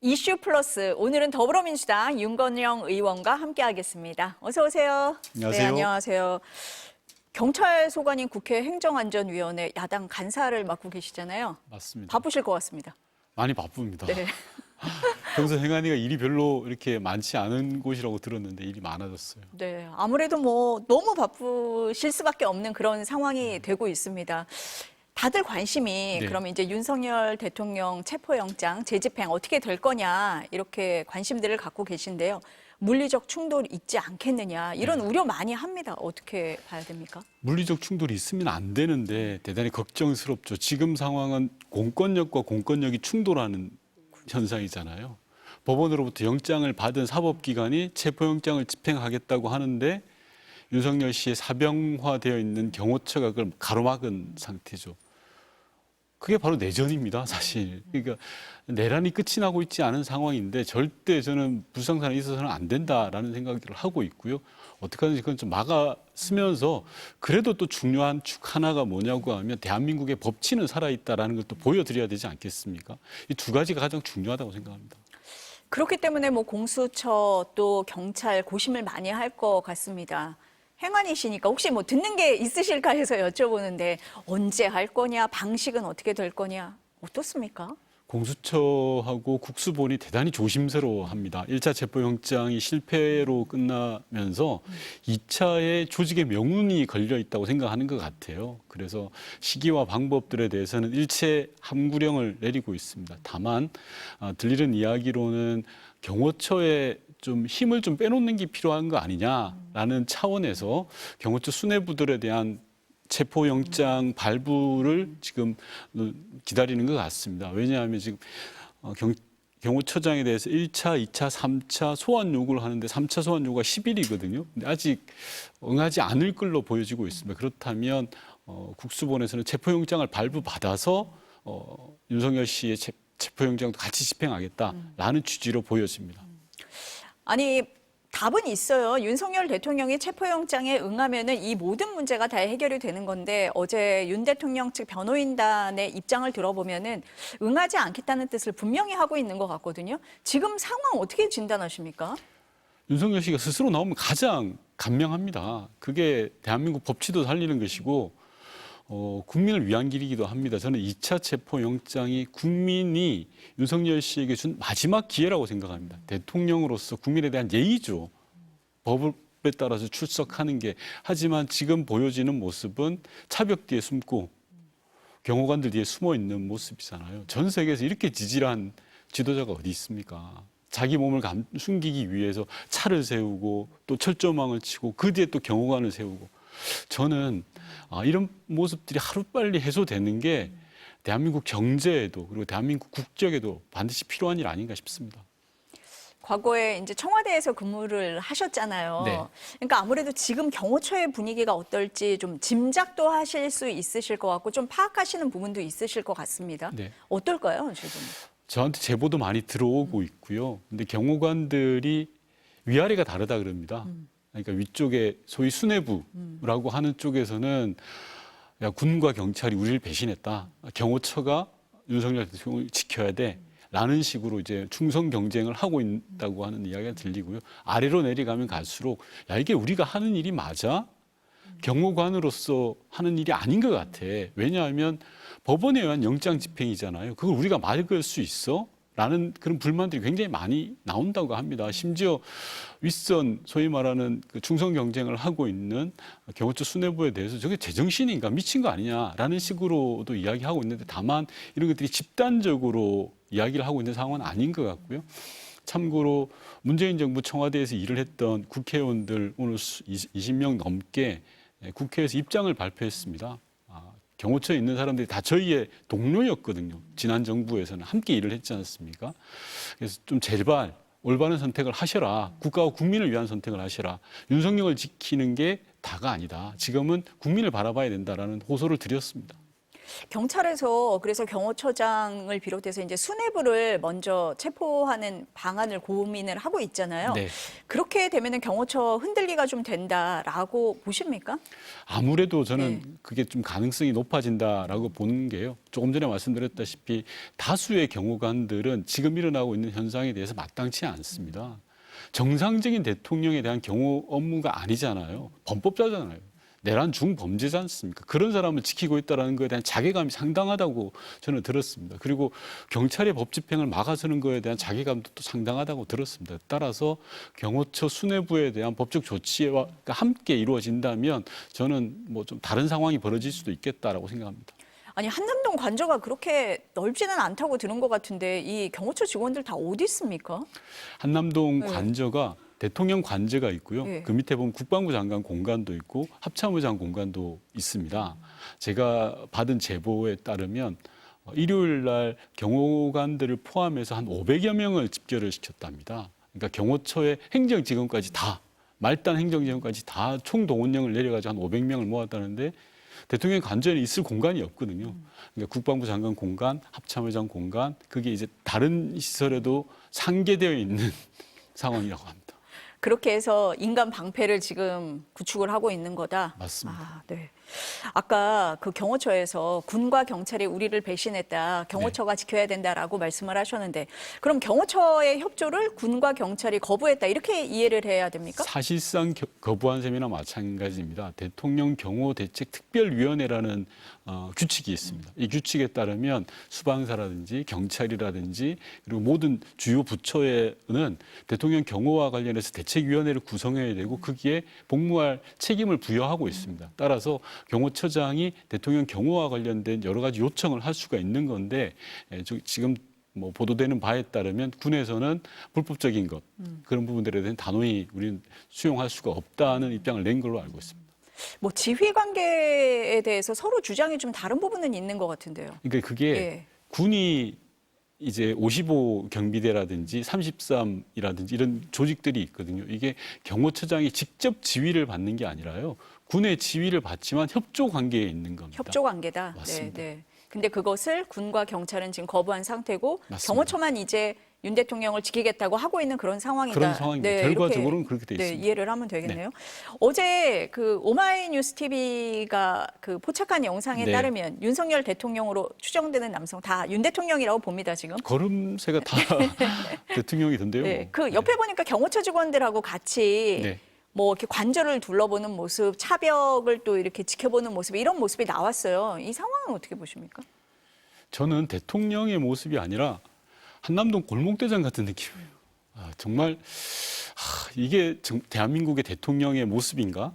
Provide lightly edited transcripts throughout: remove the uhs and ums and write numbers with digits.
이슈 플러스 오늘은 더불어민주당 윤건영 의원과 함께하겠습니다. 어서 오세요. 안녕하세요. 네, 안녕하세요. 경찰 소관인 국회 행정안전위원회 야당 간사를 맡고 계시잖아요. 맞습니다. 바쁘실 것 같습니다. 많이 바쁩니다. 네. 평소 행안위가 일이 별로 이렇게 많지 않은 곳이라고 들었는데 일이 많아졌어요. 네, 아무래도 뭐 너무 바쁘실 수밖에 없는 그런 상황이 되고 있습니다. 다들 관심이 네. 그러면 이제 윤석열 대통령 체포영장 재집행 어떻게 될 거냐 이렇게 관심들을 갖고 계신데요. 물리적 충돌이 있지 않겠느냐 이런 우려 많이 합니다. 어떻게 봐야 됩니까? 물리적 충돌이 있으면 안 되는데 대단히 걱정스럽죠. 지금 상황은 공권력과 공권력이 충돌하는 현상이잖아요. 법원으로부터 영장을 받은 사법기관이 체포영장을 집행하겠다고 하는데 윤석열 씨의 사병화되어 있는 경호처가 그걸 가로막은 상태죠. 그게 바로 내전입니다, 사실. 그러니까 내란이 끝이 나고 있지 않은 상황인데 절대 저는 불상사는 있어서는 안 된다라는 생각을 하고 있고요. 어떻게 하든지 그건 좀 막아쓰면서 그래도 또 중요한 축 하나가 뭐냐고 하면 대한민국의 법치는 살아있다라는 걸 또 보여드려야 되지 않겠습니까? 이 두 가지가 가장 중요하다고 생각합니다. 그렇기 때문에 뭐 공수처 또 경찰 고심을 많이 할 것 같습니다. 행안이시니까 혹시 뭐 듣는 게 있으실까 해서 여쭤보는데 언제 할 거냐, 방식은 어떻게 될 거냐, 어떻습니까? 공수처하고 국수본이 대단히 조심스러워합니다. 1차 체포영장이 실패로 끝나면서 2차에 조직의 명운이 걸려 있다고 생각하는 것 같아요. 그래서 시기와 방법들에 대해서는 일체 함구령을 내리고 있습니다. 다만 들리는 이야기로는 경호처에 좀 힘을 좀 빼놓는 게 필요한 거 아니냐라는 차원에서 경호처 수뇌부들에 대한 체포영장 발부를 지금 기다리는 것 같습니다. 왜냐하면 지금 경호처장에 대해서 1차, 2차, 3차 소환 요구를 하는데 3차 소환 요구가 10일이거든요. 근데 아직 응하지 않을 걸로 보여지고 있습니다. 그렇다면 국수본에서는 체포영장을 발부받아서 윤석열 씨의 체포영장도 같이 집행하겠다라는 취지로 보여집니다. 아니 답은 있어요. 윤석열 대통령이 체포영장에 응하면은 이 모든 문제가 다 해결이 되는 건데 어제 윤 대통령 측 변호인단의 입장을 들어보면은 응하지 않겠다는 뜻을 분명히 하고 있는 것 같거든요. 지금 상황 어떻게 진단하십니까? 윤석열 씨가 스스로 나오면 가장 간명합니다. 그게 대한민국 법치도 살리는 것이고 국민을 위한 길이기도 합니다. 저는 2차 체포영장이 국민이 윤석열 씨에게 준 마지막 기회라고 생각합니다. 대통령으로서 국민에 대한 예의죠. 법에 따라서 출석하는 게. 하지만 지금 보여지는 모습은 차벽 뒤에 숨고 경호관들 뒤에 숨어 있는 모습이잖아요. 전 세계에서 이렇게 지질한 지도자가 어디 있습니까? 자기 몸을 숨기기 위해서 차를 세우고 또 철조망을 치고 그 뒤에 또 경호관을 세우고 저는 이런 모습들이 하루빨리 해소되는 게 대한민국 경제에도 그리고 대한민국 국적에도 반드시 필요한 일 아닌가 싶습니다. 과거에 이제 청와대에서 근무를 하셨잖아요. 네. 그러니까 아무래도 지금 경호처의 분위기가 어떨지 좀 짐작도 하실 수 있으실 것 같고 좀 파악하시는 부분도 있으실 것 같습니다. 네. 어떨까요, 지금? 저한테 제보도 많이 들어오고 있고요. 근데 경호관들이 위아래가 다르다 그럽니다. 그러니까 위쪽에 소위 수뇌부라고 하는 쪽에서는 야, 군과 경찰이 우리를 배신했다. 경호처가 윤석열 대통령을 지켜야 돼. 라는 식으로 이제 충성 경쟁을 하고 있다고 하는 이야기가 들리고요. 아래로 내려가면 갈수록 야, 이게 우리가 하는 일이 맞아? 경호관으로서 하는 일이 아닌 것 같아. 왜냐하면 법원에 의한 영장 집행이잖아요. 그걸 우리가 막을 수 있어? 라는 그런 불만들이 굉장히 많이 나온다고 합니다. 심지어 윗선 소위 말하는 그 충성 경쟁을 하고 있는 경호처 수뇌부에 대해서 저게 제정신인가 미친 거 아니냐라는 식으로도 이야기하고 있는데 다만 이런 것들이 집단적으로 이야기를 하고 있는 상황은 아닌 것 같고요. 참고로 문재인 정부 청와대에서 일을 했던 국회의원들 오늘 20명 넘게 국회에서 입장을 발표했습니다. 경호처에 있는 사람들이 다 저희의 동료였거든요. 지난 정부에서는 함께 일을 했지 않습니까? 그래서 좀 제발 올바른 선택을 하셔라. 국가와 국민을 위한 선택을 하셔라. 윤석열을 지키는 게 다가 아니다. 지금은 국민을 바라봐야 된다라는 호소를 드렸습니다. 경찰에서 그래서 경호처장을 비롯해서 이제 수뇌부를 먼저 체포하는 방안을 고민을 하고 있잖아요. 네. 그렇게 되면은 경호처 흔들리가 좀 된다라고 보십니까? 아무래도 저는 네. 그게 좀 가능성이 높아진다라고 보는 게요. 조금 전에 말씀드렸다시피 다수의 경호관들은 지금 일어나고 있는 현상에 대해서 마땅치 않습니다. 정상적인 대통령에 대한 경호 업무가 아니잖아요. 범법자잖아요. 내란 중범죄지 않습니까? 그런 사람을 지키고 있다는 것에 대한 자괴감이 상당하다고 저는 들었습니다. 그리고 경찰의 법 집행을 막아서는 것에 대한 자괴감도 또 상당하다고 들었습니다. 따라서 경호처 수뇌부에 대한 법적 조치와 함께 이루어진다면 저는 뭐 좀 다른 상황이 벌어질 수도 있겠다라고 생각합니다. 아니 한남동 관저가 그렇게 넓지는 않다고 들은 것 같은데 이 경호처 직원들 다 어디 있습니까? 한남동 네. 관저가 대통령 관저가 있고요. 네. 그 밑에 보면 국방부 장관 공간도 있고 합참의장 공간도 있습니다. 제가 받은 제보에 따르면 일요일 날 경호관들을 포함해서 한 500여 명을 집결을 시켰답니다. 그러니까 경호처의 행정직원까지 다 말단 행정직원까지 다 총동원령을 내려가지고 한 500명을 모았다는데 대통령 관저에 있을 공간이 없거든요. 그러니까 국방부 장관 공간, 합참의장 공간, 그게 이제 다른 시설에도 상계되어 있는 상황이라고 합니다. 그렇게 해서 인간 방패를 지금 구축을 하고 있는 거다. 맞습니다. 아, 네. 아까 그 경호처에서 군과 경찰이 우리를 배신했다. 경호처가 지켜야 된다라고 말씀을 하셨는데 그럼 경호처의 협조를 군과 경찰이 거부했다. 이렇게 이해를 해야 됩니까? 사실상 거부한 셈이나 마찬가지입니다. 대통령 경호대책특별위원회라는 규칙이 있습니다. 이 규칙에 따르면 수방사라든지 경찰이라든지 그리고 모든 주요 부처에는 대통령 경호와 관련해서 대책위원회를 구성해야 되고 거기에 복무할 책임을 부여하고 있습니다. 따라서 경호처장이 대통령 경호와 관련된 여러 가지 요청을 할 수가 있는 건데 지금 뭐 보도되는 바에 따르면 군에서는 불법적인 것 그런 부분들에 대한 단호히 우리는 수용할 수가 없다는 입장을 낸 걸로 알고 있습니다. 뭐 지휘 관계에 대해서 서로 주장이 좀 다른 부분은 있는 것 같은데요. 그러니까 그게 예. 군이 이제 55 경비대라든지 33이라든지 이런 조직들이 있거든요. 이게 경호처장이 직접 지휘를 받는 게 아니라요. 군의 지휘를 받지만 협조 관계에 있는 겁니다. 협조 관계다. 맞습니다. 네, 네. 근데 그것을 군과 경찰은 지금 거부한 상태고 맞습니다. 경호처만 이제 윤 대통령을 지키겠다고 하고 있는 그런 상황이다. 그런 상황입니다. 결과적으로는 그렇게 돼 네, 있습니다. 이해를 하면 되겠네요. 어제 그 오마이뉴스 TV가 그 포착한 영상에 네. 따르면 윤석열 대통령으로 추정되는 남성 다 윤 대통령이라고 봅니다, 지금. 걸음새가 다 대통령이던데요. 네, 뭐. 그 옆에 보니까 경호처 직원들하고 같이 네. 뭐 이렇게 관저를 둘러보는 모습, 차벽을 또 이렇게 지켜보는 모습, 이런 모습이 나왔어요. 이 상황은 어떻게 보십니까? 저는 대통령의 모습이 아니라 한남동 골목대장 같은 느낌이에요. 정말 이게 대한민국의 대통령의 모습인가?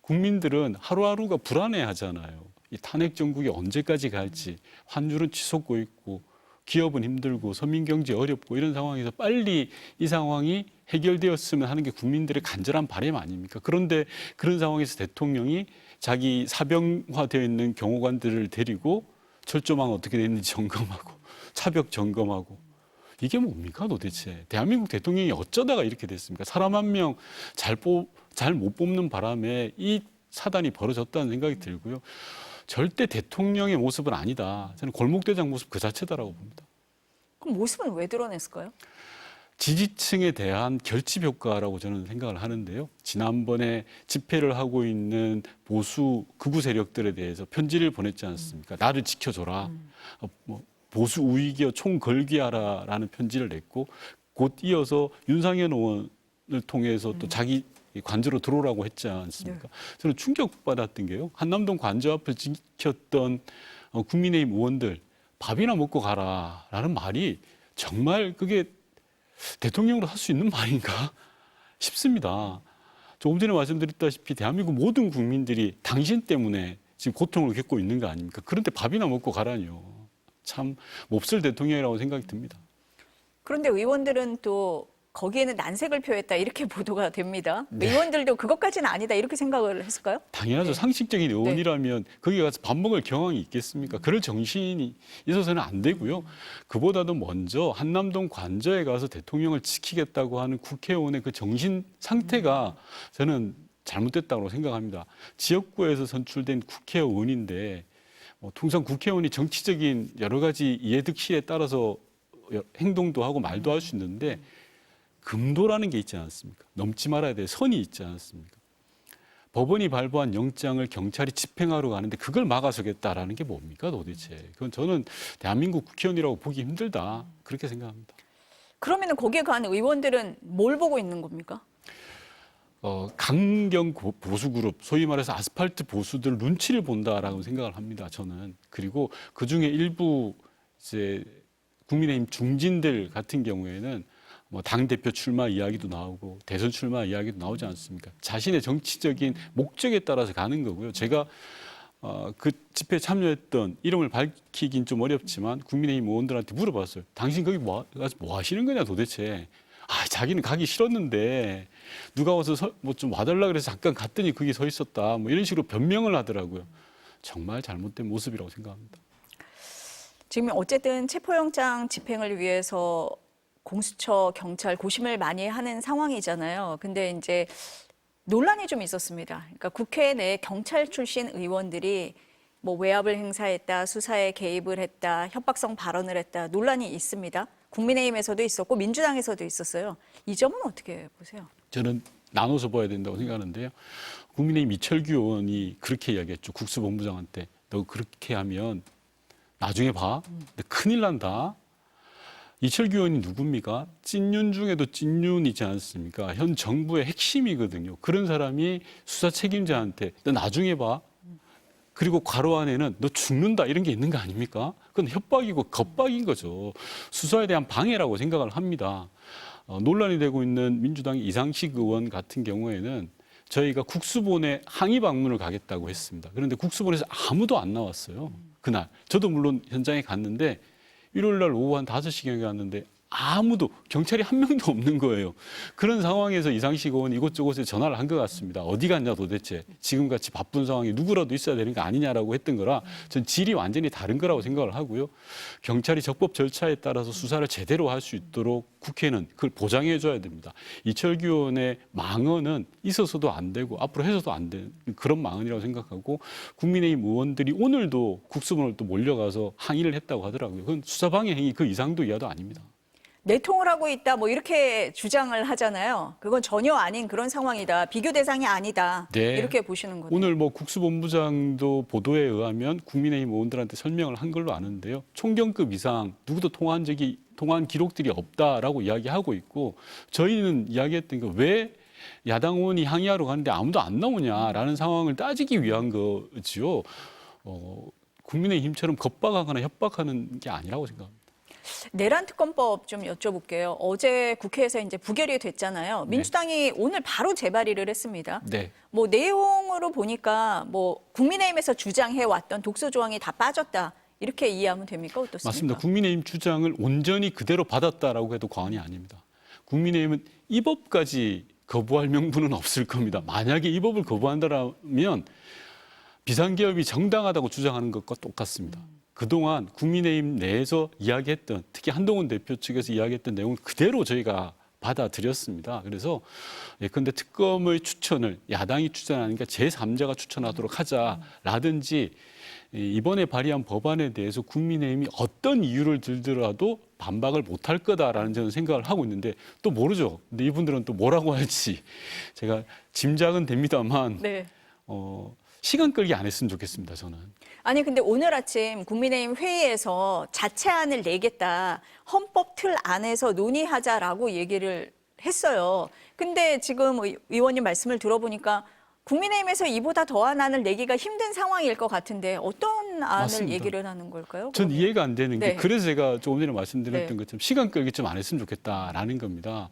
국민들은 하루하루가 불안해하잖아요. 이 탄핵 정국이 언제까지 갈지, 환율은 치솟고 있고 기업은 힘들고 서민 경제 어렵고 이런 상황에서 빨리 이 상황이 해결되었으면 하는 게 국민들의 간절한 바람 아닙니까? 그런데 그런 상황에서 대통령이 자기 사병화되어 있는 경호관들을 데리고 철조망 어떻게 되어 있는지 점검하고 차벽 점검하고 이게 뭡니까 도대체? 대한민국 대통령이 어쩌다가 이렇게 됐습니까? 사람 한 명 잘 못 뽑는 바람에 이 사단이 벌어졌다는 생각이 들고요. 절대 대통령의 모습은 아니다. 저는 골목대장 모습 그 자체다라고 봅니다. 그럼 모습은 왜 드러냈을까요? 지지층에 대한 결집 효과라고 저는 생각을 하는데요. 지난번에 집회를 하고 있는 보수 극우 세력들에 대해서 편지를 보냈지 않습니까? 나를 지켜줘라. 뭐 보수 우익이여 총걸기하라라는 편지를 냈고 곧 이어서 윤상현 의원을 통해서 또 자기 관저로 들어오라고 했지 않습니까? 저는 충격받았던 게요. 한남동 관저 앞을 지켰던 국민의힘 의원들 밥이나 먹고 가라라는 말이 정말 그게 대통령으로 할 수 있는 말인가 싶습니다. 조금 전에 말씀드렸다시피 대한민국 모든 국민들이 당신 때문에 지금 고통을 겪고 있는 거 아닙니까? 그런데 밥이나 먹고 가라니요. 참 몹쓸 대통령이라고 생각이 듭니다. 그런데 의원들은 또 거기에는 난색을 표했다 이렇게 보도가 됩니다. 네. 의원들도 그것까지는 아니다 이렇게 생각을 했을까요? 당연하죠. 네. 상식적인 의원이라면 거기 가서 밥 먹을 경황이 있겠습니까? 그럴 정신이 있어서는 안 되고요. 그보다도 먼저 한남동 관저에 가서 대통령을 지키겠다고 하는 국회의원의 그 정신 상태가 저는 잘못됐다고 생각합니다. 지역구에서 선출된 국회의원인데 통상 국회의원이 정치적인 여러 가지 이해득실에 따라서 행동도 하고 말도 할 수 있는데 금도라는 게 있지 않습니까? 넘지 말아야 될 선이 있지 않습니까? 법원이 발부한 영장을 경찰이 집행하러 가는데 그걸 막아서겠다라는 게 뭡니까 도대체? 그건 저는 대한민국 국회의원이라고 보기 힘들다 그렇게 생각합니다. 그러면은 거기에 간 의원들은 뭘 보고 있는 겁니까? 강경 보수 그룹, 소위 말해서 아스팔트 보수들 눈치를 본다라고 생각을 합니다. 저는. 그리고 그 중에 일부 이제 국민의힘 중진들 같은 경우에는 뭐 당대표 출마 이야기도 나오고 대선 출마 이야기도 나오지 않습니까? 자신의 정치적인 목적에 따라서 가는 거고요. 제가 그 집회에 참여했던 이름을 밝히긴 좀 어렵지만 국민의힘 의원들한테 물어봤어요. 당신 거기 뭐 하시는 거냐 도대체. 자기는 가기 싫었는데 누가 와서 뭐 좀 와달라 그래서 잠깐 갔더니 거기 서 있었다. 뭐 이런 식으로 변명을 하더라고요. 정말 잘못된 모습이라고 생각합니다. 지금 어쨌든 체포영장 집행을 위해서 공수처, 경찰 고심을 많이 하는 상황이잖아요. 근데 이제 논란이 좀 있었습니다. 그러니까 국회 내 경찰 출신 의원들이 뭐 외압을 행사했다, 수사에 개입을 했다, 협박성 발언을 했다 논란이 있습니다. 국민의힘에서도 있었고 민주당에서도 있었어요. 이 점은 어떻게 보세요? 저는 나눠서 봐야 된다고 생각하는데요. 국민의힘 이철규 의원이 그렇게 이야기했죠. 국수본부장한테 너 그렇게 하면 나중에 봐. 근데 큰일 난다. 이철규 의원이 누굽니까? 찐윤 중에도 찐윤이지 않습니까? 현 정부의 핵심이거든요. 그런 사람이 수사 책임자한테 너 나중에 봐. 그리고 괄호 안에는 너 죽는다 이런 게 있는 거 아닙니까? 그건 협박이고 겁박인 거죠. 수사에 대한 방해라고 생각을 합니다. 논란이 되고 있는 민주당 이상식 의원 같은 경우에는 저희가 국수본에 항의 방문을 가겠다고 했습니다. 그런데 국수본에서 아무도 안 나왔어요. 그날. 저도 물론 현장에 갔는데 일요일 날 오후 한 5시경에 갔는데 아무도 경찰이 한 명도 없는 거예요. 그런 상황에서 이상식 의원이 이곳저곳에 전화를 한 것 같습니다. 어디 갔냐 도대체. 지금같이 바쁜 상황에 누구라도 있어야 되는 거 아니냐라고 했던 거라 전 질이 완전히 다른 거라고 생각을 하고요. 경찰이 적법 절차에 따라서 수사를 제대로 할 수 있도록 국회는 그걸 보장해 줘야 됩니다. 이철규 의원의 망언은 있어서도 안 되고 앞으로 해서도 안 되는 그런 망언이라고 생각하고 국민의힘 의원들이 오늘도 국수본을 또 몰려가서 항의를 했다고 하더라고요. 그건 수사방해 행위 그 이상도 이하도 아닙니다. 내통을 하고 있다 뭐 이렇게 주장을 하잖아요. 그건 전혀 아닌 그런 상황이다. 비교 대상이 아니다. 네. 이렇게 보시는 거네요. 오늘 뭐 국수본부장도 보도에 의하면 국민의힘 의원들한테 설명을 한 걸로 아는데요. 총경급 이상 누구도 통화한 기록들이 없다라고 이야기하고 있고 저희는 이야기했던 게 왜 야당 의원이 항의하러 가는데 아무도 안 나오냐라는 상황을 따지기 위한 거지요. 국민의힘처럼 겁박하거나 협박하는 게 아니라고 생각합니다. 내란 특검법 좀 여쭤볼게요. 어제 국회에서 이제 부결이 됐잖아요. 민주당이 오늘 바로 재발의를 했습니다. 네. 뭐 내용으로 보니까 뭐 국민의힘에서 주장해 왔던 독소 조항이 다 빠졌다. 이렇게 이해하면 됩니까? 어떻습니까? 맞습니다. 국민의힘 주장을 온전히 그대로 받았다라고 해도 과언이 아닙니다. 국민의힘은 이 법까지 거부할 명분은 없을 겁니다. 만약에 이 법을 거부한다면 비상개업이 정당하다고 주장하는 것과 똑같습니다. 그동안 국민의힘 내에서 이야기했던 특히 한동훈 대표 측에서 이야기했던 내용을 그대로 저희가 받아들였습니다. 그래서 예컨대 특검의 추천을 야당이 추천하니까 제3자가 추천하도록 하자라든지 이번에 발의한 법안에 대해서 국민의힘이 어떤 이유를 들더라도 반박을 못할 거다라는 저는 생각을 하고 있는데 또 모르죠. 근데 이분들은 또 뭐라고 할지 제가 짐작은 됩니다만 네. 시간 끌기 안 했으면 좋겠습니다. 저는. 아니 근데 오늘 아침 국민의힘 회의에서 자체안을 내겠다. 헌법 틀 안에서 논의하자라고 얘기를 했어요. 근데 지금 의원님 말씀을 들어보니까 국민의힘에서 이보다 더한 안을 내기가 힘든 상황일 것 같은데 어떤 안을 맞습니다. 얘기를 하는 걸까요? 전 그러면? 이해가 안 되는 게 네. 그래서 제가 조금 전에 말씀드렸던 네. 것처럼 시간 끌기 좀 안 했으면 좋겠다라는 겁니다.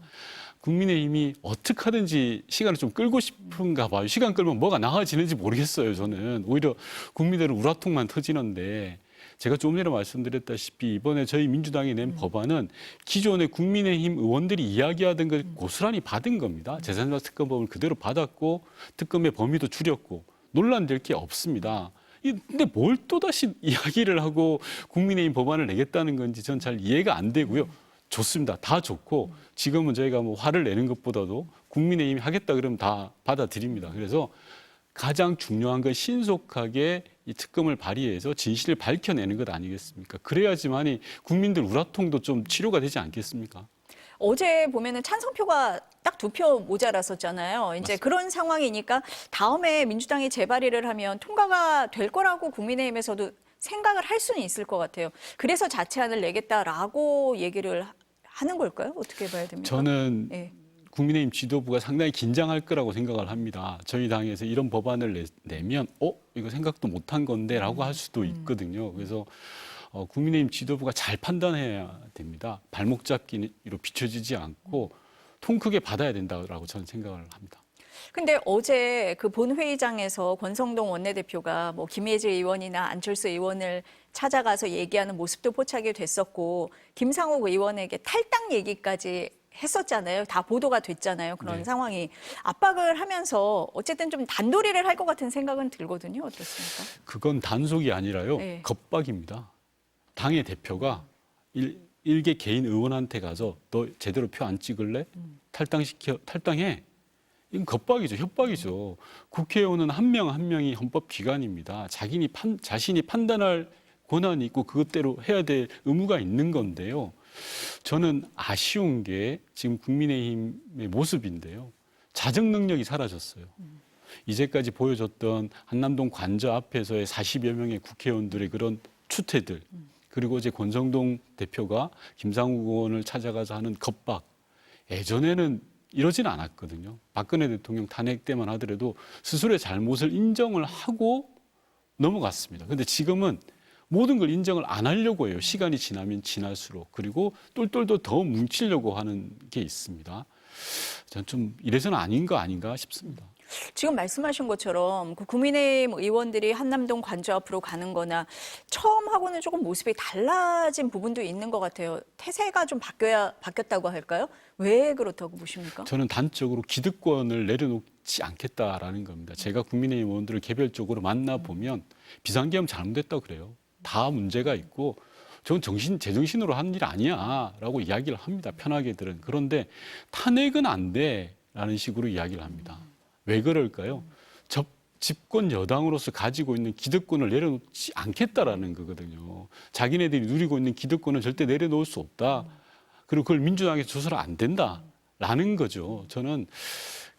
국민의힘이 어떻게 하든지 시간을 좀 끌고 싶은가 봐요. 시간 끌면 뭐가 나아지는지 모르겠어요. 저는 오히려 국민들은 우라통만 터지는데 제가 조금 전에 말씀드렸다시피 이번에 저희 민주당이 낸 법안은 기존의 국민의힘 의원들이 이야기하던 걸 고스란히 받은 겁니다. 제3자 특검법을 그대로 받았고 특검의 범위도 줄였고 논란될 게 없습니다. 근데 뭘 또다시 이야기를 하고 국민의힘 법안을 내겠다는 건지 전 잘 이해가 안 되고요. 좋습니다. 다 좋고 지금은 저희가 뭐 화를 내는 것보다도 국민의힘이 하겠다 그러면 다 받아들입니다. 그래서 가장 중요한 건 신속하게 이 특검을 발의해서 진실을 밝혀내는 것 아니겠습니까? 그래야지만이 국민들 우라통도 좀 치료가 되지 않겠습니까? 어제 보면은 찬성표가 딱 2표 모자랐었잖아요. 이제 맞습니다. 그런 상황이니까 다음에 민주당이 재발의를 하면 통과가 될 거라고 국민의힘에서도 생각을 할 수는 있을 것 같아요. 그래서 자체안을 내겠다라고 얘기를 하는 걸까요? 어떻게 봐야 됩니까? 저는 예. 국민의힘 지도부가 상당히 긴장할 거라고 생각을 합니다. 저희 당에서 이런 법안을 내면 이거 생각도 못한 건데라고 할 수도 있거든요. 그래서 국민의힘 지도부가 잘 판단해야 됩니다. 발목 잡기로 비춰지지 않고 통 크게 받아야 된다고 저는 생각을 합니다. 근데 어제 그 본회의장에서 권성동 원내대표가 뭐 김예지 의원이나 안철수 의원을 찾아가서 얘기하는 모습도 포착이 됐었고 김상욱 의원에게 탈당 얘기까지 했었잖아요. 다 보도가 됐잖아요. 그런 네. 상황이 압박을 하면서 어쨌든 좀 단도리를 할 것 같은 생각은 들거든요. 어떻습니까? 그건 단속이 아니라요. 네. 겁박입니다. 당의 대표가 일개 개인 의원한테 가서 너 제대로 표 안 찍을래? 탈당해. 이건 겁박이죠. 협박이죠. 국회의원은 한 명 한 명이 헌법 기관입니다. 자신이 판단할 권한이 있고 그것대로 해야 될 의무가 있는 건데요. 저는 아쉬운 게 지금 국민의힘의 모습인데요. 자정 능력이 사라졌어요. 이제까지 보여줬던 한남동 관저 앞에서의 40여 명의 국회의원들의 그런 추태들, 그리고 이제 권성동 대표가 김상욱 의원을 찾아가서 하는 겁박, 예전에는 이러진 않았거든요. 박근혜 대통령 탄핵 때만 하더라도 스스로의 잘못을 인정을 하고 넘어갔습니다. 그런데 지금은 모든 걸 인정을 안 하려고 해요. 시간이 지나면 지날수록. 그리고 똘똘도 더 뭉치려고 하는 게 있습니다. 저는 좀 이래서는 아닌 거 아닌가 싶습니다. 지금 말씀하신 것처럼 그 국민의힘 의원들이 한남동 관저 앞으로 가는 거나 처음하고는 조금 모습이 달라진 부분도 있는 것 같아요. 태세가 좀 바뀌었다고 할까요? 왜 그렇다고 보십니까? 저는 단적으로 기득권을 내려놓지 않겠다라는 겁니다. 제가 국민의힘 의원들을 개별적으로 만나보면 비상계엄 잘못됐다고 그래요. 다 문제가 있고 저는 제정신으로 한 일 아니야 라고 이야기를 합니다. 편하게들은. 그런데 탄핵은 안 돼라는 식으로 이야기를 합니다. 왜 그럴까요? 집권 여당으로서 가지고 있는 기득권을 내려놓지 않겠다라는 거거든요. 자기네들이 누리고 있는 기득권은 절대 내려놓을 수 없다. 그리고 그걸 민주당에서 조사를 안 된다라는 거죠. 저는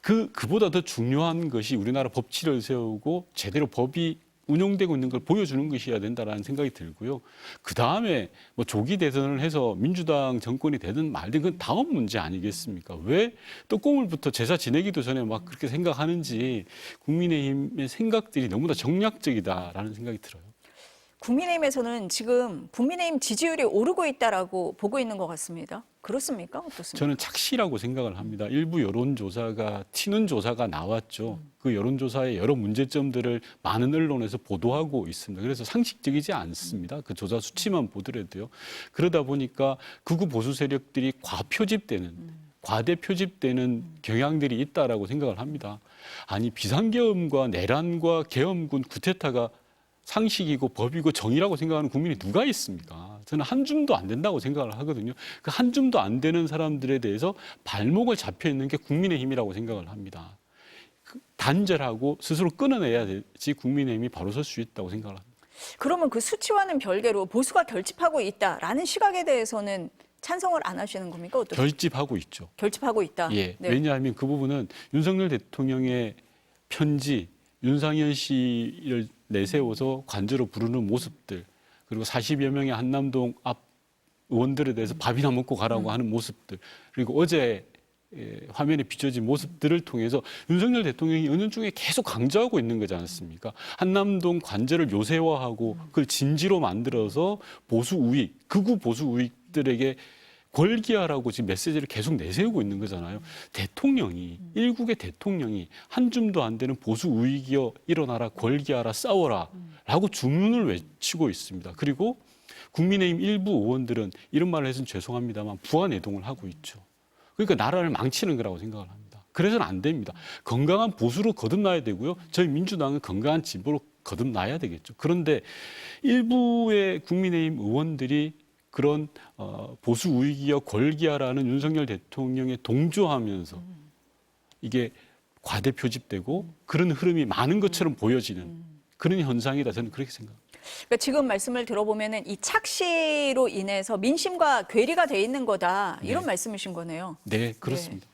그보다 더 중요한 것이 우리나라 법치를 세우고 제대로 법이 운용되고 있는 걸 보여주는 것이어야 된다라는 생각이 들고요. 그 다음에 뭐 조기 대선을 해서 민주당 정권이 되든 말든 그건 다음 문제 아니겠습니까? 왜 떡고물부터 제사 지내기도 전에 막 그렇게 생각하는지 국민의힘의 생각들이 너무나 정략적이다라는 생각이 들어요. 국민의힘에서는 지금 국민의힘 지지율이 오르고 있다라고 보고 있는 것 같습니다. 그렇습니까? 어떻습니까? 저는 착시라고 생각을 합니다. 일부 여론조사가 튀는 조사가 나왔죠. 그 여론조사의 여러 문제점들을 많은 언론에서 보도하고 있습니다. 그래서 상식적이지 않습니다. 그 조사 수치만 보더라도요. 그러다 보니까 극우 보수 세력들이 과대 표집되는 경향들이 있다라고 생각을 합니다. 아니 비상계엄과 내란과 계엄군 쿠데타가 상식이고 법이고 정의라고 생각하는 국민이 누가 있습니까? 저는 한 줌도 안 된다고 생각을 하거든요. 그 한 줌도 안 되는 사람들에 대해서 발목을 잡혀 있는 게 국민의힘이라고 생각을 합니다. 단절하고 스스로 끊어내야 되지 국민의힘이 바로 설 수 있다고 생각을 합니다. 그러면 그 수치와는 별개로 보수가 결집하고 있다라는 시각에 대해서는 찬성을 안 하시는 겁니까? 어떻습니까? 결집하고 있죠. 결집하고 있다. 예. 네. 왜냐하면 그 부분은 윤석열 대통령의 편지, 윤상현 씨를 내세워서 관저로 부르는 모습들, 그리고 40여 명의 한남동 앞 의원들에 대해서 밥이나 먹고 가라고 하는 모습들, 그리고 어제 화면에 비춰진 모습들을 통해서 윤석열 대통령이 은연중에 계속 강조하고 있는 거지 않습니까? 한남동 관저를 요새화하고 그걸 진지로 만들어서 보수 우익, 극우 보수 우익들에게 권기하라고 지금 메시지를 계속 내세우고 있는 거잖아요. 일국의 대통령이 한 줌도 안 되는 보수 우익이여 일어나라, 권기하라, 싸워라 라고 주문을 외치고 있습니다. 그리고 국민의힘 일부 의원들은 이런 말을 해서는 죄송합니다만 부안해동을 하고 있죠. 그러니까 나라를 망치는 거라고 생각을 합니다. 그래서는 안 됩니다. 건강한 보수로 거듭나야 되고요. 저희 민주당은 건강한 진보로 거듭나야 되겠죠. 그런데 일부의 국민의힘 의원들이 그런 보수 우익이여 권기하라는 윤석열 대통령에 동조하면서 이게 과대 표집되고 그런 흐름이 많은 것처럼 보여지는 그런 현상이다. 저는 그렇게 생각합니다. 그러니까 지금 말씀을 들어보면은 이 착시로 인해서 민심과 괴리가 돼 있는 거다 이런 네. 말씀이신 거네요. 네, 그렇습니다.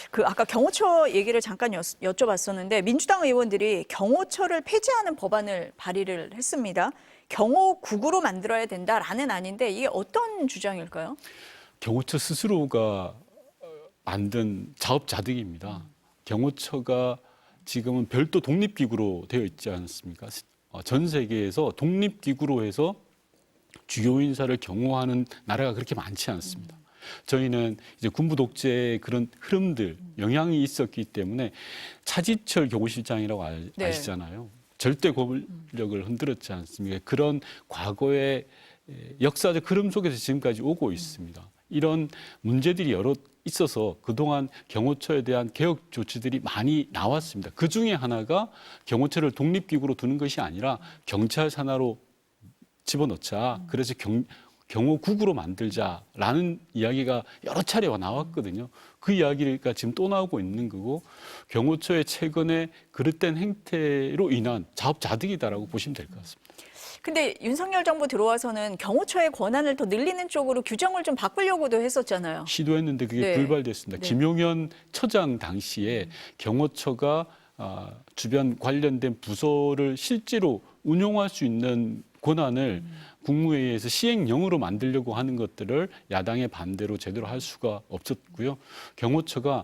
그 아까 경호처 얘기를 잠깐 여쭤봤었는데 민주당 의원들이 경호처를 폐지하는 법안을 발의를 했습니다. 경호국으로 만들어야 된다라는 아닌데 이게 어떤 주장일까요? 경호처 스스로가 만든 자업자득입니다. 경호처가 지금은 별도 독립기구로 되어 있지 않습니까? 전 세계에서 독립기구로 해서 주요 인사를 경호하는 나라가 그렇게 많지 않습니다. 저희는 이제 군부 독재의 그런 흐름들, 영향이 있었기 때문에 차지철 경호실장이라고 네. 아시잖아요. 절대 권력을 흔들었지 않습니까? 그런 과거의 역사적 흐름 속에서 지금까지 오고 있습니다. 이런 문제들이 여러 있어서 그동안 경호처에 대한 개혁 조치들이 많이 나왔습니다. 그 중에 하나가 경호처를 독립기구로 두는 것이 아니라 경찰 산하로 집어넣자. 그래서 경호국으로 만들자라는 이야기가 여러 차례 나왔거든요. 그 이야기가 지금 또 나오고 있는 거고 경호처의 최근에 그릇된 행태로 인한 자업자득이다라고 보시면 될 것 같습니다. 근데 윤석열 정부 들어와서는 경호처의 권한을 더 늘리는 쪽으로 규정을 좀 바꾸려고도 했었잖아요. 시도했는데 그게 네. 불발됐습니다. 네. 김용현 처장 당시에 경호처가 주변 관련된 부서를 실제로 운용할 수 있는 권한을 국무회의에서 시행령으로 만들려고 하는 것들을 야당의 반대로 제대로 할 수가 없었고요. 경호처가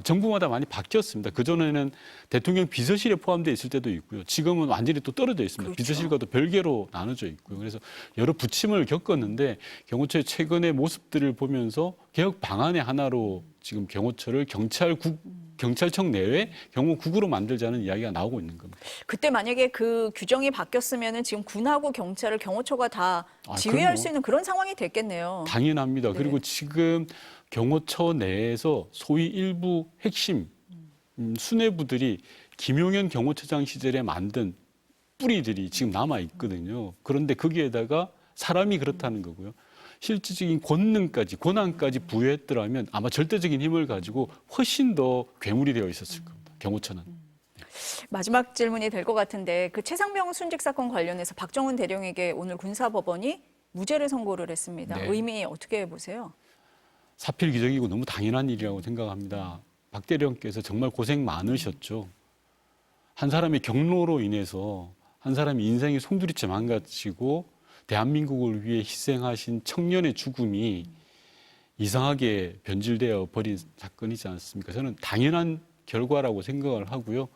정부마다 많이 바뀌었습니다. 그전에는 대통령 비서실에 포함되어 있을 때도 있고요. 지금은 완전히 또 떨어져 있습니다. 그렇죠. 비서실과도 별개로 나눠져 있고요. 그래서 여러 부침을 겪었는데 경호처의 최근의 모습들을 보면서 개혁 방안의 하나로 지금 경호처를 경찰청 내외 경호국으로 만들자는 이야기가 나오고 있는 겁니다. 그때 만약에 그 규정이 바뀌었으면은 지금 군하고 경찰을 경호처가 다 지휘할 그럼요. 수 있는 그런 상황이 됐겠네요. 당연합니다. 네. 그리고 지금 경호처 내에서 소위 일부 핵심 수뇌부들이 김용현 경호처장 시절에 만든 뿌리들이 지금 남아 있거든요. 그런데 거기에다가 사람이 그렇다는 거고요. 실질적인 권한까지 부여했더라면 아마 절대적인 힘을 가지고 훨씬 더 괴물이 되어 있었을 겁니다. 경호처는. 마지막 질문이 될 것 같은데 그 최상병 순직 사건 관련해서 박정훈 대령에게 오늘 군사법원이 무죄를 선고를 했습니다. 네. 의미 어떻게 보세요? 사필기적이고 너무 당연한 일이라고 생각합니다. 박 대령께서 정말 고생 많으셨죠. 한 사람의 경로로 인해서 한 사람의 인생이 송두리째 망가지고 대한민국을 위해 희생하신 청년의 죽음이 이상하게 변질되어 버린 사건이지 않습니까? 저는 당연한 결과라고 생각을 하고요.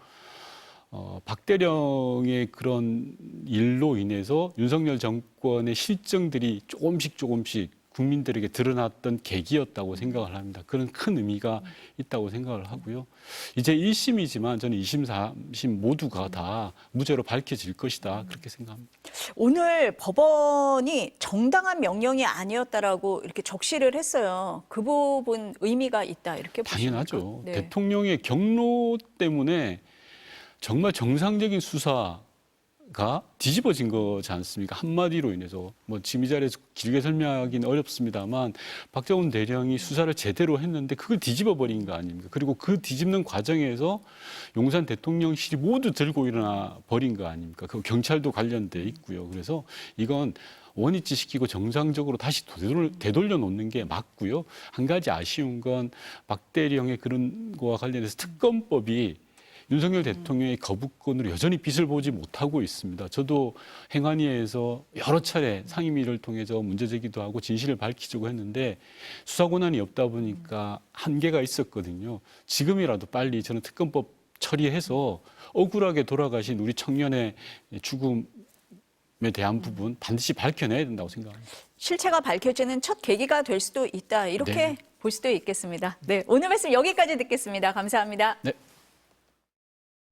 박 대령의 그런 일로 인해서 윤석열 정권의 실정들이 조금씩 국민들에게 드러났던 계기였다고 생각을 합니다. 그런 큰 의미가 있다고 생각을 하고요. 이제 1심이지만 저는 2심, 3심 모두가 다 무죄로 밝혀질 것이다. 그렇게 생각합니다. 오늘 법원이 정당한 명령이 아니었다라고 이렇게 적시를 했어요. 그 부분 의미가 있다 이렇게 보십니까? 당연하죠. 네. 대통령의 경로 때문에 정말 정상적인 수사가 뒤집어진 거지 않습니까? 한마디로 인해서 지금 이 자리에서 길게 설명하기는 어렵습니다만 박정훈 대령이 수사를 제대로 했는데 그걸 뒤집어 버린 거 아닙니까? 그리고 그 뒤집는 과정에서 용산 대통령실이 모두 들고 일어나 버린 거 아닙니까? 그 경찰도 관련돼 있고요. 그래서 이건 원위치시키고 정상적으로 다시 되돌려 놓는 게 맞고요. 한 가지 아쉬운 건 박 대령의 그런 거와 관련해서 특검법이 윤석열 대통령의 거부권으로 여전히 빛을 보지 못하고 있습니다. 저도 행안위에서 여러 차례 상임위를 통해서 문제 제기도 하고 진실을 밝히려고 했는데 수사 권한이 없다 보니까 한계가 있었거든요. 지금이라도 빨리 저는 특검법 처리해서 억울하게 돌아가신 우리 청년의 죽음에 대한 부분 반드시 밝혀내야 된다고 생각합니다. 실체가 밝혀지는 첫 계기가 될 수도 있다 이렇게 네. 볼 수도 있겠습니다. 네, 오늘 말씀 여기까지 듣겠습니다. 감사합니다. 네.